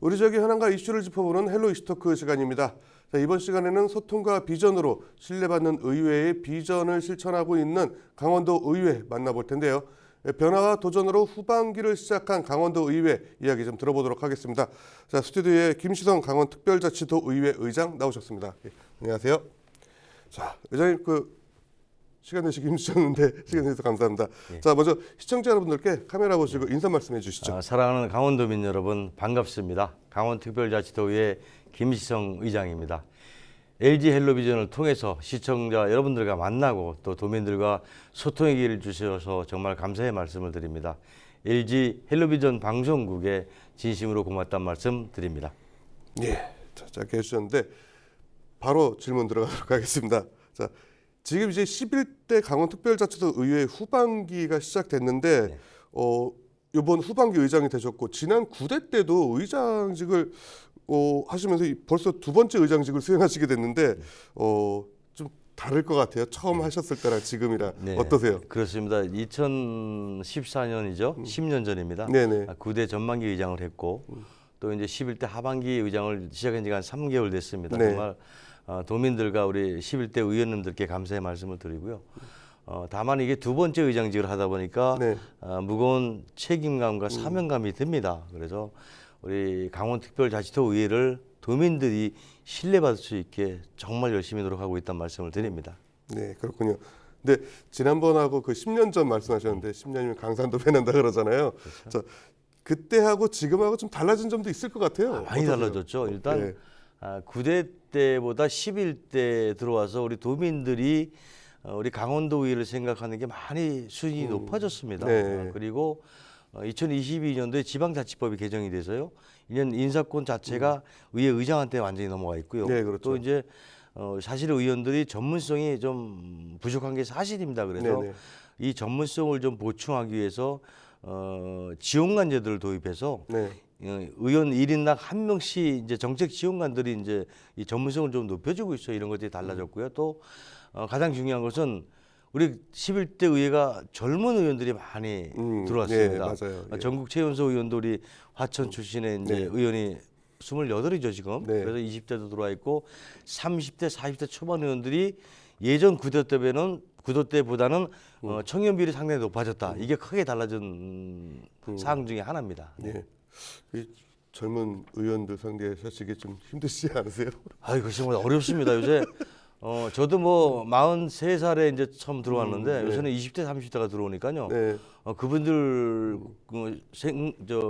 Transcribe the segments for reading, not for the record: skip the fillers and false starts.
우리 지역의 현안과 이슈를 짚어보는 헬로 이슈토크 시간입니다. 자, 이번 시간에는 소통과 비전으로 신뢰받는 의회의 비전을 실천하고 있는 강원도 의회 만나볼 텐데요. 변화와 도전으로 후반기를 시작한 강원도 의회 이야기 좀 들어보도록 하겠습니다. 자, 스튜디오에 김시성 강원특별자치도 의회 의장 나오셨습니다. 예, 안녕하세요. 자, 의장님 시간 내시기 힘드셨는데 시간 내주셔서 감사합니다. 예. 자, 먼저 시청자 여러분들께 카메라 보시고 인사 말씀해 주시죠. 사랑하는 강원도민 여러분 반갑습니다. 강원특별자치도의회 김시성 의장입니다. LG 헬로비전을 통해서 시청자 여러분들과 만나고 또 도민들과 소통의 기회를 주셔서 정말 감사의 말씀을 드립니다. LG 헬로비전 방송국에 진심으로 고맙다는 말씀 드립니다. 예, 자, 짧게 해주셨는데 바로 질문 들어가도록 하겠습니다. 자, 지금 이제 11대 강원특별자치도 의회 후반기가 시작됐는데 네. 이번 후반기 의장이 되셨고 지난 9대 때도 의장직을 하시면서 벌써 두 번째 의장직을 수행하시게 됐는데 좀 다를 것 같아요. 처음 하셨을 때랑 지금이랑. 네, 어떠세요? 그렇습니다. 2014년이죠. 10년 전입니다. 네네. 9대 전반기 의장을 했고 또 이제 11대 하반기 의장을 시작한 지가 한 3개월 됐습니다. 네. 정말 도민들과 우리 11대 의원님들께 감사의 말씀을 드리고요. 다만 이게 두 번째 의장직을 하다 보니까 네. 무거운 책임감과 사명감이 듭니다. 그래서 우리 강원특별자치도 의회를 도민들이 신뢰받을 수 있게 정말 열심히 노력하고 있다는 말씀을 드립니다. 네, 그렇군요. 근데 지난번하고 10년 전 말씀하셨는데 10년이면 강산도 배난다 그러잖아요. 그렇죠. 자, 그때하고 지금하고 좀 달라진 점도 있을 것 같아요. 많이 어떠세요? 달라졌죠. 일단 네. 9대 때보다 11대 들어와서 우리 도민들이 우리 강원도 의회를 생각하는 게 많이 수준이 높아졌습니다. 네. 그리고 2022년도에 지방자치법이 개정이 돼서요. 이년 인사권 자체가 의회 의장한테 완전히 넘어가 있고요. 네, 그렇죠. 또 이제 사실 의원들이 전문성이 좀 부족한 게 사실입니다. 그래서 네네. 이 전문성을 좀 보충하기 위해서 지원관제들을 도입해서 네. 의원 1인당 한 명씩 이제 정책 지원관들이 이제 이 전문성을 좀 높여주고 있어요. 이런 것들이 달라졌고요. 또 가장 중요한 것은 우리 11대 의회가 젊은 의원들이 많이 들어왔습니다. 네, 맞아요. 예. 전국 최연소 의원들이 화천 출신의 이제 네. 의원이 28이죠 지금. 네. 그래서 20대도 들어와 있고 30대, 40대 초반 의원들이 예전 9대 때보다는 청년 비율이 상당히 높아졌다. 이게 크게 달라진 사항 중에 하나입니다. 예. 이 젊은 의원들 상대하시기 좀 힘드시지 않으세요? 아이고 정말 어렵습니다. 요새 저도 뭐 43살에 이제 처음 들어왔는데 요새는 20대, 30대가 들어오니까요. 네. 그분들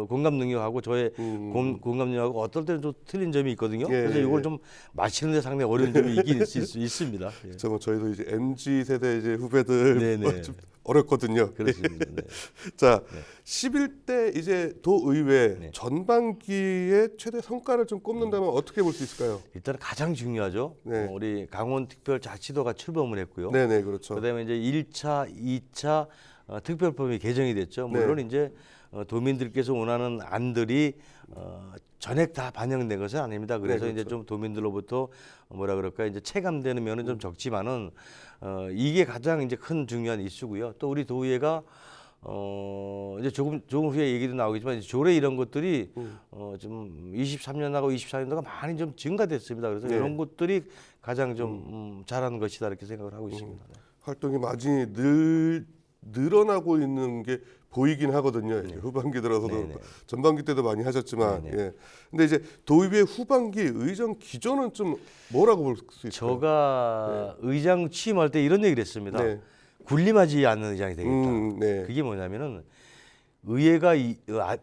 공감 능력하고 저의 공감 능력하고 어떨 때는 좀 틀린 점이 있거든요. 예, 그래서 예, 이걸 예. 좀 맞히는데 상당히 어려운 점이 있긴 있습니다. 예. 저희도 이제 MZ 세대 이제 후배들 네네. 좀 어렵거든요. 그렇습니다. 네. 자, 11대 이제 도의회 네. 전반기의 최대 성과를 좀 꼽는다면 어떻게 볼 수 있을까요? 일단 가장 중요하죠. 네. 우리 강원특별자치도가 출범을 했고요. 네네, 그렇죠. 그다음에 이제 1차, 2차 특별법이 개정이 됐죠. 물론 네. 이제 도민들께서 원하는 안들이 전액 다 반영된 것은 아닙니다. 그래서 네, 이제 그렇죠. 좀 도민들로부터 뭐라 그럴까 이제 체감되는 면은 좀 적지만은 이게 가장 이제 큰 중요한 이슈고요. 또 우리 도의회가 이제 조금 후에 얘기도 나오겠지만 이제 조례 이런 것들이 좀 23년하고 24년도가 많이 좀 증가됐습니다. 그래서 네. 이런 것들이 가장 좀 잘하는 것이다 이렇게 생각을 하고 있습니다. 네. 활동이 많이 늘어나고 있는 게 보이긴 하거든요. 이제 후반기 들어서도 네네. 전반기 때도 많이 하셨지만, 네네. 예. 근데 이제 도의회 후반기 의정 기조는 좀 뭐라고 볼 수 있을까요? 제가 의장 취임할 때 이런 얘기를 했습니다. 네. 군림하지 않는 의장이 되겠다. 네. 그게 뭐냐면은 의회가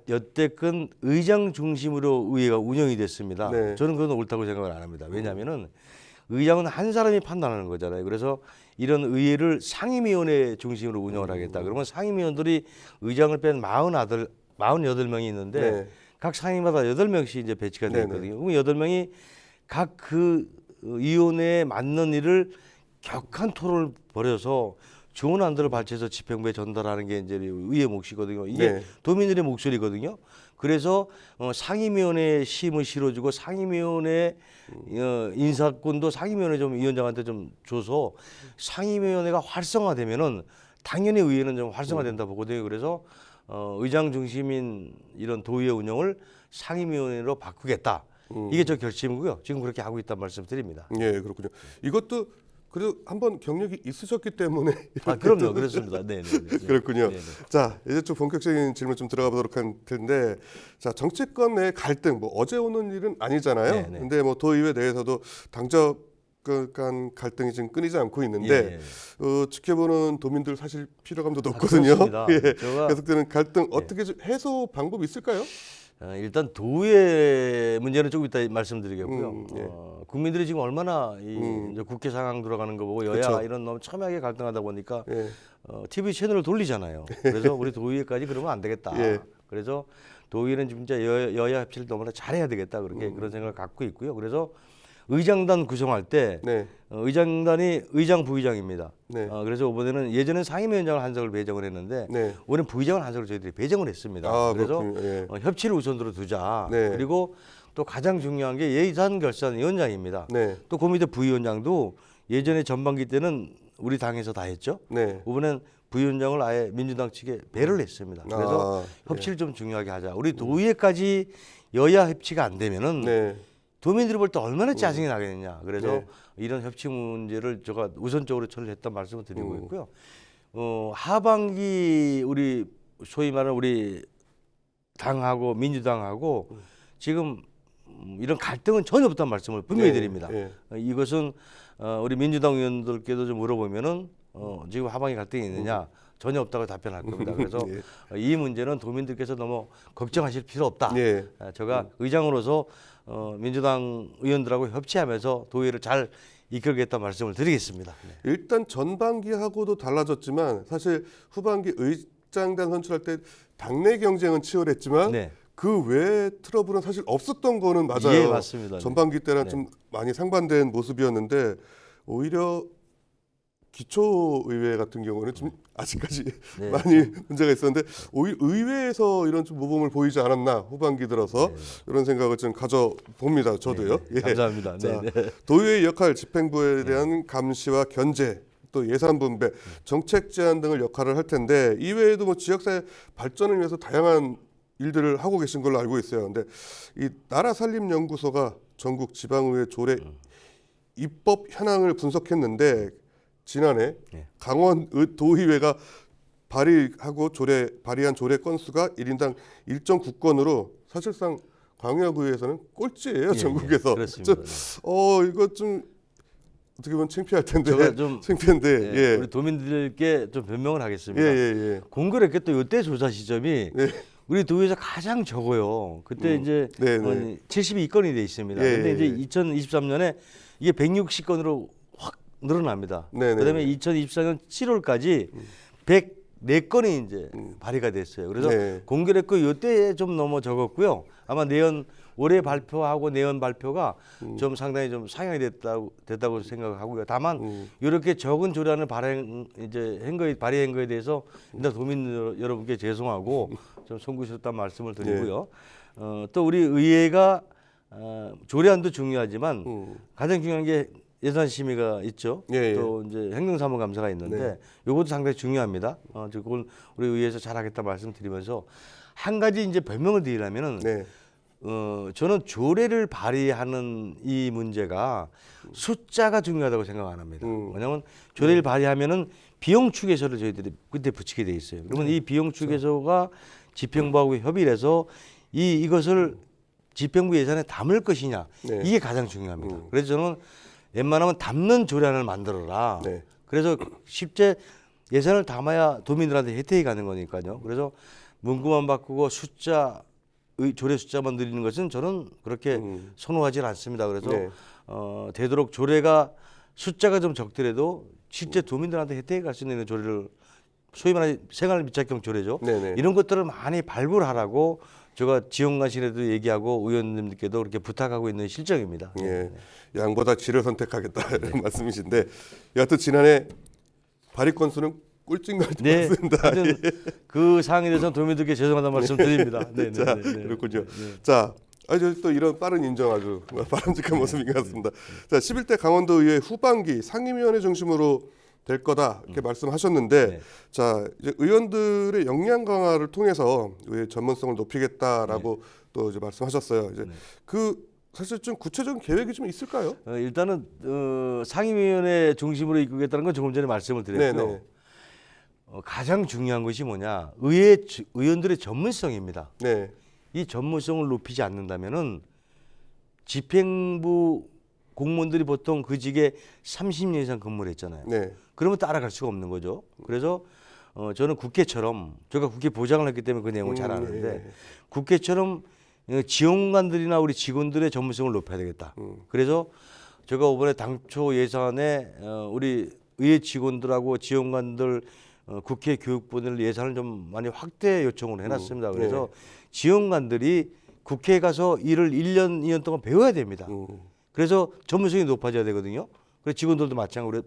여태껏 의장 중심으로 의회가 운영이 됐습니다. 네. 저는 그건 옳다고 생각을 안 합니다. 왜냐하면은 의장은 한 사람이 판단하는 거잖아요. 그래서 이런 의회를 상임위원회 중심으로 운영을 하겠다. 그러면 상임위원들이 의장을 뺀 48명이 있는데 네. 각 상임마다 8명씩 이제 배치가 되어 네네. 있거든요. 그럼 8명이 각 그 위원회에 맞는 일을 격한 토론을 벌여서 좋은 안들을 발췌해서 집행부에 전달하는 게 이제 의회 몫이거든요. 이게 네. 도민들의 목소리거든요. 그래서 상임위원회 심을 실어주고 상임위원회 인사권도 상임위원회 좀 위원장한테 좀 줘서 상임위원회가 활성화되면은 당연히 의회는 좀 활성화된다 보거든요. 그래서 의장 중심인 이런 도의회 운영을 상임위원회로 바꾸겠다. 이게 저 결심이고요. 지금 그렇게 하고 있다는 말씀드립니다. 예, 그렇군요. 이것도 그래도 한번 경력이 있으셨기 때문에 아, 그럼요. 그렇습니다. 네, 네, 네. 그렇군요. 네, 네. 자, 이제 좀 본격적인 질문 좀 들어가 보도록 할 텐데, 자, 정치권 내 갈등, 뭐 어제 오는 일은 아니잖아요. 네, 네. 근데 뭐 도의회 내에서도 당적 간 갈등이 지금 끊이지 않고 있는데, 예, 예. 지켜보는 도민들 사실 피로감도 높거든요. 그렇습니다. 예, 제가- 계속되는 갈등 어떻게 좀 해소 방법이 있을까요? 일단 도의회 문제는 조금 이따 말씀드리겠고요. 예. 국민들이 지금 얼마나 이제 국회 상황 돌아가는 거 보고 여야 그쵸. 이런 너무 첨예하게 갈등하다 보니까 예, TV 채널을 돌리잖아요. 그래서 우리 도의회까지 그러면 안 되겠다. 예. 그래서 도의회는 진짜 여야 협치를 너무나 잘해야 되겠다. 그렇게 그런 생각을 갖고 있고요. 그래서 의장단 구성할 때 네, 의장단이 의장 부의장입니다. 네. 그래서 이번에는 예전에 상임위원장을 한 적을 배정을 했는데 네. 올해는 부의장을 한 적을 저희들이 배정을 했습니다. 아, 그래서 그렇군요. 예. 협치를 우선으로 두자. 네. 그리고 또 가장 중요한 게 예산결산위원장입니다. 네, 또 그 밑에 부위원장도 예전에 전반기 때는 우리 당에서 다 했죠. 네. 이번엔 부위원장을 아예 민주당 측에 배를 했습니다. 그래서 아, 협치를 좀 중요하게 하자. 우리 도의회까지 여야 협치가 안 되면은 네. 도민들이 볼 때 얼마나 짜증이 나겠느냐. 그래서 네. 이런 협치 문제를 제가 우선적으로 처리했던 말씀을 드리고 음. 있고요. 하반기 우리 소위 말하는 우리 당하고 민주당하고 지금 이런 갈등은 전혀 없다는 말씀을 분명히 네. 드립니다. 예. 이것은 우리 민주당 의원들께도 좀 물어보면은 지금 하반기 갈등이 있느냐 전혀 없다고 답변할 겁니다. 그래서 예. 이 문제는 도민들께서 너무 걱정하실 필요 없다. 예. 제가 의장으로서 민주당 의원들하고 협치하면서 도의회를 잘 이끌겠다 말씀을 드리겠습니다. 네. 일단 전반기하고도 달라졌지만 사실 후반기 의장단 선출할 때 당내 경쟁은 치열했지만 네. 그 외에 트러블은 사실 없었던 거는 맞아요. 예, 맞습니다. 네. 전반기 때랑 네. 좀 많이 상반된 모습이었는데 오히려 기초의회 같은 경우는 좀 아직까지 네, 많이 문제가 있었는데 오히려 의회에서 이런 좀 모범을 보이지 않았나 후반기 들어서 이런 생각을 좀 가져봅니다. 저도요. 네, 감사합니다. 자, 네, 네. 도의회의 역할, 집행부에 대한 감시와 견제, 또 예산 분배, 정책 제안 등을 역할을 할 텐데 이외에도 뭐 지역사회 발전을 위해서 다양한 일들을 하고 계신 걸로 알고 있어요. 근데 이 나라살림연구소가 전국 지방의회 조례 입법 현황을 분석했는데 지난해 네. 강원 도의회가 발의한 조례 건수가 1인당 1.9건으로 사실상 광역의회에서는 꼴찌예요. 예, 전국에서. 예, 그렇습니다. 이거 좀 어떻게 보면 창피할 텐데. 제가 좀 창피한데. 예, 예. 우리 도민들께 좀 변명을 하겠습니다. 예. 공교롭게 또 이때 조사 시점이 네. 우리 도의회에서 가장 적어요. 그때 이제 네, 네. 72건이 돼 있습니다. 예, 근데 예, 이제 2023년에 이게 160건으로 확 늘어납니다. 네, 네. 그다음에 2024년 7월까지 104건이 이제 발의가 됐어요. 그래서 네. 공교롭고 이때에 좀 너무 적었고요. 아마 올해 발표하고 내년 발표가 좀 상당히 좀 상향이 됐다고 생각하고요. 다만 이렇게 적은 조례안을 발의한 거에 대해서 일단 도민 여러분께 죄송하고 좀 송구스럽다는 말씀을 드리고요. 또 우리 의회가 조례안도 중요하지만 가장 중요한 게 예산 심의가 있죠. 예. 또 이제 행정사무감사가 있는데 네. 이것도 상당히 중요합니다. 그걸 우리 의회에서 잘하겠다 말씀드리면서 한 가지 이제 변명을 드리려면은 네. 저는 조례를 발의하는 이 문제가 숫자가 중요하다고 생각 안 합니다. 왜냐하면 조례를 발의하면은 비용 추계서를 저희들이 그때 붙이게 돼 있어요. 그러면 이 비용 추계서가 집행부하고 협의를 해서 이것을 집행부 예산에 담을 것이냐 네. 이게 가장 중요합니다. 그래서 저는 웬만하면 담는 조례안을 만들어라. 네. 그래서 실제 예산을 담아야 도민들한테 혜택이 가는 거니까요. 그래서 문구만 바꾸고 조례 숫자만 늘리는 것은 저는 그렇게 선호하지 않습니다. 그래서 네. 되도록 조례가 숫자가 좀 적더라도 실제 도민들한테 혜택이 갈 수 있는 조례를 소위 말하는 생활 밀착형 조례죠. 네네. 이런 것들을 많이 발굴하라고 제가 지원관실에도 얘기하고 의원님들께도 그렇게 부탁하고 있는 실정입니다. 예. 양보다 질을 선택하겠다 이런 말씀이신데 여하튼 지난해 발의 건수는 꼴찌인 것 네, 같습니다. 하여튼 그 사항에 대해서는 도민들께 죄송하다는 말씀 드립니다. 네, 자, 그렇군요. 자, 또 이런 빠른 인정 아주 바람직한 모습인 것 같습니다. 자, 11대 강원도의회 후반기 상임위원회 중심으로 될 거다 이렇게 말씀하셨는데, 네. 자 이제 의원들의 역량 강화를 통해서 의회 전문성을 높이겠다라고 또 이제 말씀하셨어요. 이제 그 사실 좀 구체적인 계획이 좀 있을까요? 일단은 상임위원회 중심으로 이끌겠다는 건 조금 전에 말씀을 드렸고요. 네네. 가장 중요한 것이 뭐냐, 의원들의 전문성입니다. 네. 이 전문성을 높이지 않는다면은 집행부 공무원들이 보통 그 직에 30년 이상 근무를 했잖아요. 네. 그러면 따라갈 수가 없는 거죠. 그래서 저는 국회처럼, 제가 국회 보장을 했기 때문에 그 내용을 잘 아는데, 예. 국회처럼 지원관들이나 우리 직원들의 전문성을 높여야 되겠다. 그래서 제가 이번에 당초 예산에 우리 의회 직원들하고 지원관들 국회 교육부들 예산을 좀 많이 확대 요청을 해놨습니다. 그래서 지원관들이 국회에 가서 일을 1년, 2년 동안 배워야 됩니다. 그래서 전문성이 높아져야 되거든요. 그래서 직원들도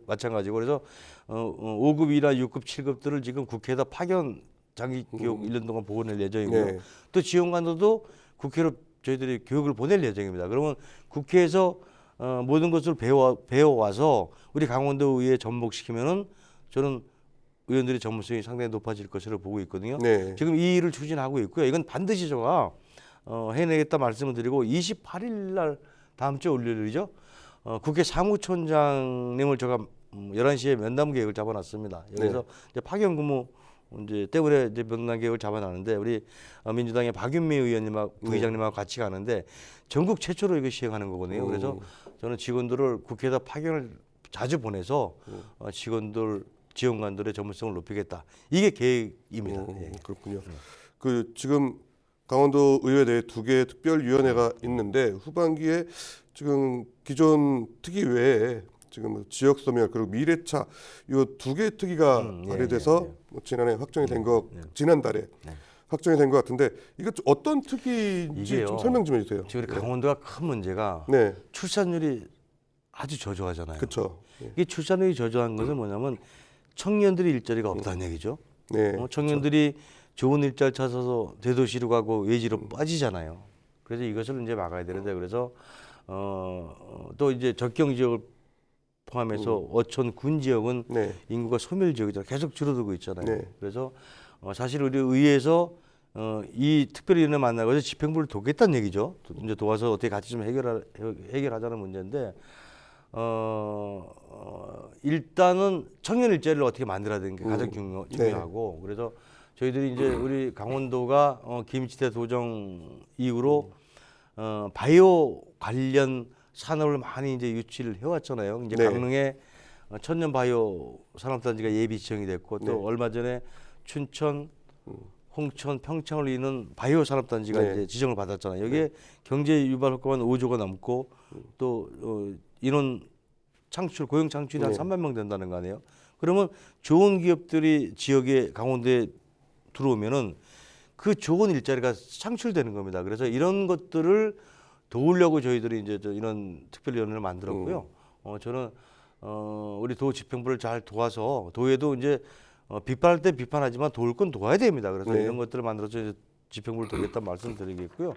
마찬가지고, 그래서 5급이나 6급, 7급들을 지금 국회에다 파견 장기 교육 1년 동안 보낼 예정이고요. 네. 또 지원관들도 국회로 저희들이 교육을 보낼 예정입니다. 그러면 국회에서 모든 것을 배워와서 우리 강원도의회에 접목시키면은 저는 의원들의 전문성이 상당히 높아질 것으로 보고 있거든요. 네. 지금 이 일을 추진하고 있고요. 이건 반드시 제가 해내겠다 말씀을 드리고, 28일 날 다음 주 월요일이죠. 국회 사무총장님을 제가 11시에 면담 계획을 잡아놨습니다. 여기서 이제 파견 근무 이제 때문에 이제 면담 계획을 잡아놨는데, 우리 민주당의 박윤미 의원님하고 부의장님하고 같이 가는데 전국 최초로 이거 시행하는 거거든요. 그래서 저는 직원들을 국회에다 파견을 자주 보내서 직원들 지원관들의 전문성을 높이겠다. 이게 계획입니다. 예. 그렇군요. 그 지금 강원도 의회 내에 2개의 특별위원회가 있는데, 후반기에 지금 기존 특위 외에 지금 지역 소멸 그리고 미래차 이 2개의 특위가 발의돼서 뭐 지난해 확정이 된 거, 지난달에 확정이 된 것 같은데, 이거 좀 어떤 특위인지 이게요, 좀 설명 좀 해주세요. 지금 우리 강원도가 큰 문제가 네, 출산율이 아주 저조하잖아요. 그렇죠. 이 출산율이 저조한 것은 뭐냐면 청년들이 일자리가 없다는 얘기죠. 네, 청년들이 좋은 일자리 찾아서 대도시로 가고 외지로 빠지잖아요. 그래서 이것을 이제 막아야 되는데, 그래서 또 이제 적경 지역을 포함해서 어촌 군 지역은 네, 인구가 소멸 지역이잖아요. 계속 줄어들고 있잖아요. 네. 그래서 사실 우리 의회에서 이 특별위원회 만나서 집행부를 돕겠다는 얘기죠. 이제 도와서 어떻게 같이 좀 해결하자는 문제인데, 일단은 청년 일자리를 어떻게 만들어야 되는 게 가장 중요하고, 그래서 저희들이 이제 우리 강원도가 김치대 도정 이후로 바이오 관련 산업을 많이 이제 유치를 해왔잖아요. 이제 네. 강릉에 천년 바이오 산업단지가 예비 지정이 됐고, 또 얼마 전에 춘천, 홍천, 평창을 잇는 바이오 산업단지가 이제 지정을 받았잖아요. 여기에 경제 유발 효과는 5조가 넘고, 또 인원 창출, 고용 창출이 한 3만 명 된다는 거 아니에요. 그러면 좋은 기업들이 지역에 강원도에 들어오면은 그 좋은 일자리가 창출되는 겁니다. 그래서 이런 것들을 도우려고 저희들이 이제 이런 특별위원회를 만들었고요. 저는 우리 도 집행부를 잘 도와서, 도에도 이제 비판할 때 비판하지만 도울 건 도와야 됩니다. 그래서 이런 것들을 만들어서 이제 집행부를 도우겠다 말씀드리겠고요.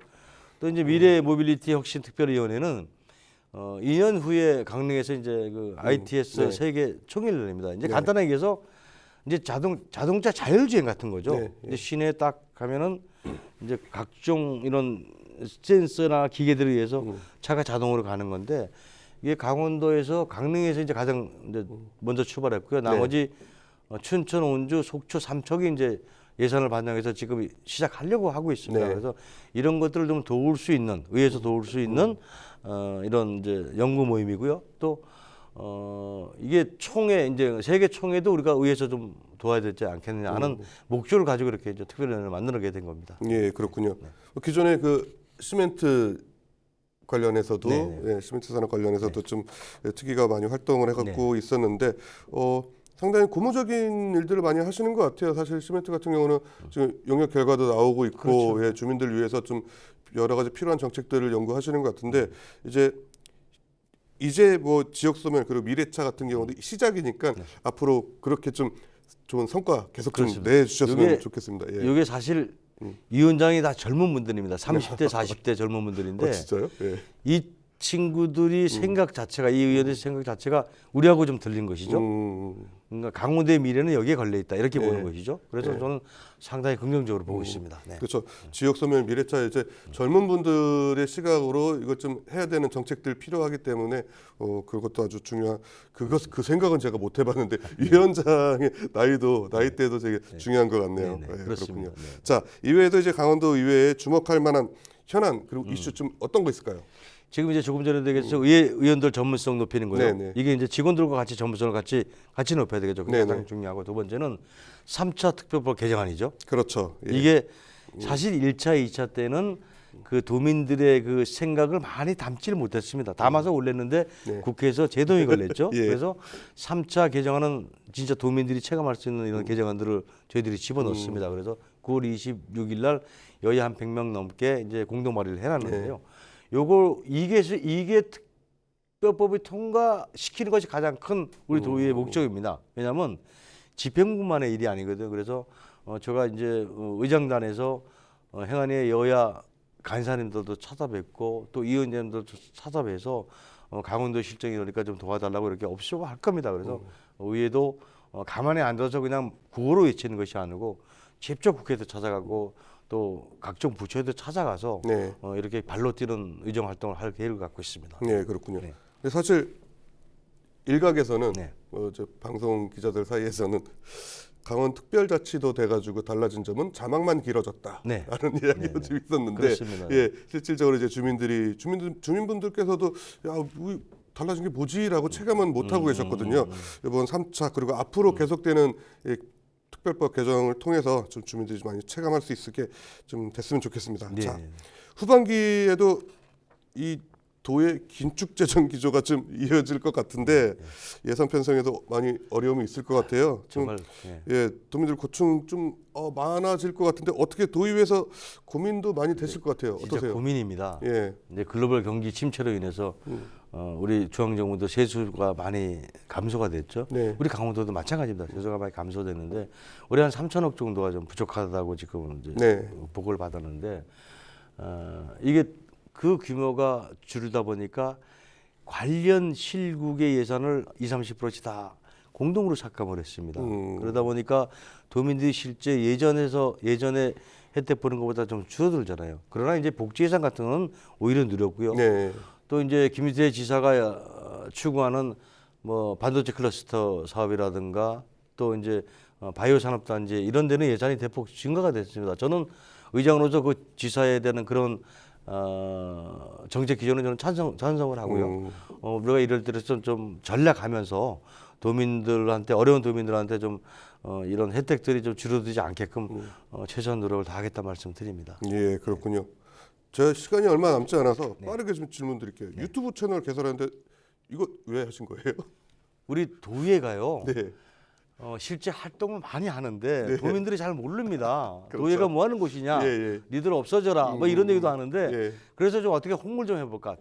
또 이제 미래 모빌리티 혁신 특별위원회는 2년 후에 강릉에서 이제 그 ITS 세계 총회를 냅니다. 이제 간단하게 얘기해서 이제 자동차 자율주행 같은 거죠. 이제 시내에 딱 가면은 이제 각종 이런 센서나 기계들에 의해서 차가 자동으로 가는 건데, 이게 강원도에서 강릉에서 이제 가장 이제 먼저 출발했고요. 나머지 춘천, 온주, 속초, 삼척이 이제 예산을 반영해서 지금 시작하려고 하고 있습니다. 그래서 이런 것들을 좀 도울 수 있는, 의회에서 도울 수 있는 이런 이제 연구 모임이고요. 또 이게 총회, 이제 세계 총회도 우리가 의회에서 좀 도와야 되지 않겠느냐 하는 목표를 가지고 이렇게 이제 특별위원회를 만들게 된 겁니다. 예, 그렇군요. 기존에 그 시멘트 관련해서도 시멘트 산업 관련해서도 좀 특위가 많이 활동을 해갖고 있었는데, 상당히 고무적인 일들을 많이 하시는 것 같아요. 사실 시멘트 같은 경우는 지금 용역 결과도 나오고 있고, 예, 주민들 위해서 좀 여러 가지 필요한 정책들을 연구하시는 것 같은데, 이제 뭐 지역 소멸 그리고 미래차 같은 경우도 시작이니까 앞으로 그렇게 좀 좋은 성과 계속 좀 내주셨으면 좋겠습니다. 예. 이게 사실 위원장이 다 젊은 분들입니다. 30대, 40대 젊은 분들인데, 진짜요? 예. 이 친구들이 생각 자체가, 이 의원의 생각 자체가 우리하고 좀 틀린 것이죠. 그러니까 강원도의 미래는 여기에 걸려 있다 이렇게 네. 보는 것이죠. 그래서 네. 저는 상당히 긍정적으로 보고 있습니다. 네. 그렇죠. 지역 소멸 미래차 이제 젊은 분들의 시각으로 이것 좀 해야 되는 정책들 필요하기 때문에 그것도 아주 중요한 그 생각은 제가 못 해봤는데 위원장의 나이대도 되게 중요한 것 같네요. 네, 네, 그렇습니다. 그렇군요. 네. 자 이외에도 이제 강원도 의회에 주목할 만한 현안 그리고 이슈 좀 어떤 거 있을까요? 지금 이제 조금 전에 되겠죠. 의원들 전문성 높이는 거예요. 네네. 이게 이제 직원들과 같이 전문성을 같이 높여야 되겠죠. 그게 네네. 가장 중요하고 두 번째는 3차 특별법 개정안이죠. 그렇죠. 예. 이게 사실 1차, 2차 때는 그 도민들의 그 생각을 많이 담지를 못했습니다. 담아서 올렸는데 네. 국회에서 제동이 걸렸죠. 예. 그래서 3차 개정안은 진짜 도민들이 체감할 수 있는 이런 개정안들을 저희들이 집어넣습니다. 그래서 9월 26일 날 여야 한 100명 넘게 이제 공동 발의를 해놨는데요. 이게 특별법이 통과시키는 것이 가장 큰 우리 도의회 목적입니다. 왜냐하면 집행부만의 일이 아니거든요. 그래서 제가 이제 의장단에서 행안위 여야 간사님들도 찾아뵙고 또 위원장님들도 찾아뵈서 강원도 실정이 그러니까 좀 도와달라고 이렇게 업쇼가 할 겁니다. 그래서 의회도 가만히 앉아서 그냥 구호로 외치는 것이 아니고 직접 국회에도 찾아가고 또 각종 부처에도 찾아가서 네. 이렇게 발로 뛰는 의정 활동을 할 계획을 갖고 있습니다. 네, 그렇군요. 네. 근데 사실 일각에서는 네. 저 방송 기자들 사이에서는 강원 특별자치도 돼가지고 달라진 점은 자막만 길어졌다. 네. 라는 이야기도 네, 좀 있었는데, 그렇습니다. 예, 실질적으로 이제 주민분들께서도 달라진 게 뭐지라고 체감은 못 하고 계셨거든요. 이번 3차 그리고 앞으로 계속되는 이 특별법 개정을 통해서 좀 주민들이 좀 많이 체감할 수 있게 좀 됐으면 좋겠습니다. 네. 자, 후반기에도 이 도의 긴축 재정 기조가 좀 이어질 것 같은데 예산 편성에도 많이 어려움이 있을 것 같아요. 좀, 정말 네. 예, 도민들 고충 좀 많아질 것 같은데 어떻게 도의회에서 고민도 많이 되실 것 같아요. 진짜 어떠세요? 고민입니다. 예, 이제 글로벌 경기 침체로 인해서 우리 중앙정부도 세수가 많이 감소가 됐죠. 네. 우리 강원도도 마찬가지입니다. 세수가 많이 감소됐는데 올해 한 3천억 정도가 좀 부족하다고 지금 이제 네. 보고를 받았는데 이게 그 규모가 줄이다 보니까 관련 실국의 예산을 20-30%씩 다 공동으로 삭감을 했습니다. 그러다 보니까 도민들이 실제 예전에 혜택 보는 것보다 좀 줄어들잖아요. 그러나 이제 복지 예산 같은 건 오히려 늘었고요. 네, 또 이제 김희태 지사가 추구하는 뭐 반도체 클러스터 사업이라든가 또 이제 바이오 산업 단지 이런 데는 예산이 대폭 증가가 됐습니다. 저는 의장으로서 그 지사에 대한 그런 정책 기조는 저는 찬성을 하고요. 우리가 이럴 때 좀 전략하면서 도민들한테 어려운 도민들한테 좀 이런 혜택들이 좀 줄어들지 않게끔 최선 노력을 다하겠다 말씀드립니다. 예, 그렇군요. 제가 시간이 얼마 남지 않아서 빠르게 좀 질문 드릴게요. 유튜브 채널 개설하는데 이거 왜 하신 거예요? 우리 도의회가요. 네, 실제 활동을 많이 하는데 네. 도민들이 잘 모릅니다. 그렇죠. 도의회가 뭐 하는 곳이냐, 예, 예. 니들 없어져라, 뭐 이런 얘기도 하는데 예. 그래서 좀 어떻게 홍보를 좀 해볼까.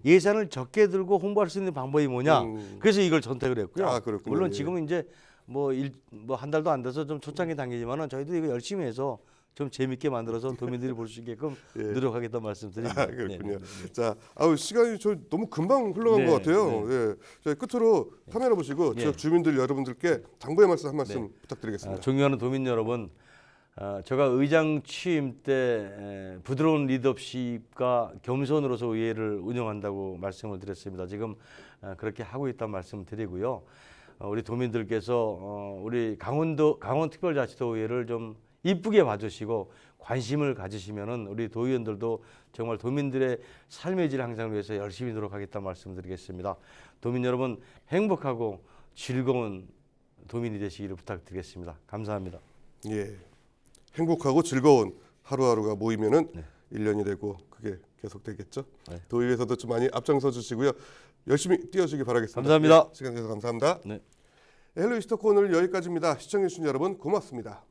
예산을 적게 들고 홍보할 수 있는 방법이 뭐냐. 그래서 이걸 선택을 했고요. 아, 그렇군요. 물론 예. 지금은 이제 뭐 한 달도 안 돼서 좀 초창기 단계지만은 저희도 이거 열심히 해서 좀 재밌게 만들어서 도민들이 볼 수 있게끔 예. 노력하겠다 말씀드립니다. 아, 그렇군요. 네. 자, 시간이 저 너무 금방 흘러간 네, 것 같아요. 네. 예. 자, 끝으로 카메라 보시고 예. 지역 주민들 여러분들께 당부의 말씀 한 말씀 부탁드리겠습니다. 존경하는 도민 여러분, 제가 의장 취임 때 부드러운 리더십과 겸손으로서 의회를 운영한다고 말씀을 드렸습니다. 지금 그렇게 하고 있다는 말씀을 드리고요. 우리 도민들께서 우리 강원특별자치도의회를 좀 이쁘게 봐주시고 관심을 가지시면은 우리 도의원들도 정말 도민들의 삶의 질 향상을 위해서 열심히 노력하겠다는 말씀드리겠습니다. 도민 여러분 행복하고 즐거운 도민이 되시기를 부탁드리겠습니다. 감사합니다. 예. 행복하고 즐거운 하루하루가 모이면은 1년이 되고 그게 계속되겠죠. 네. 도의회에서도 좀 많이 앞장서 주시고요. 열심히 뛰어주시기 바라겠습니다. 감사합니다. 예, 시간 내서 감사합니다. 네. 헬로 이스터코 오늘 여기까지입니다. 시청해주신 여러분 고맙습니다.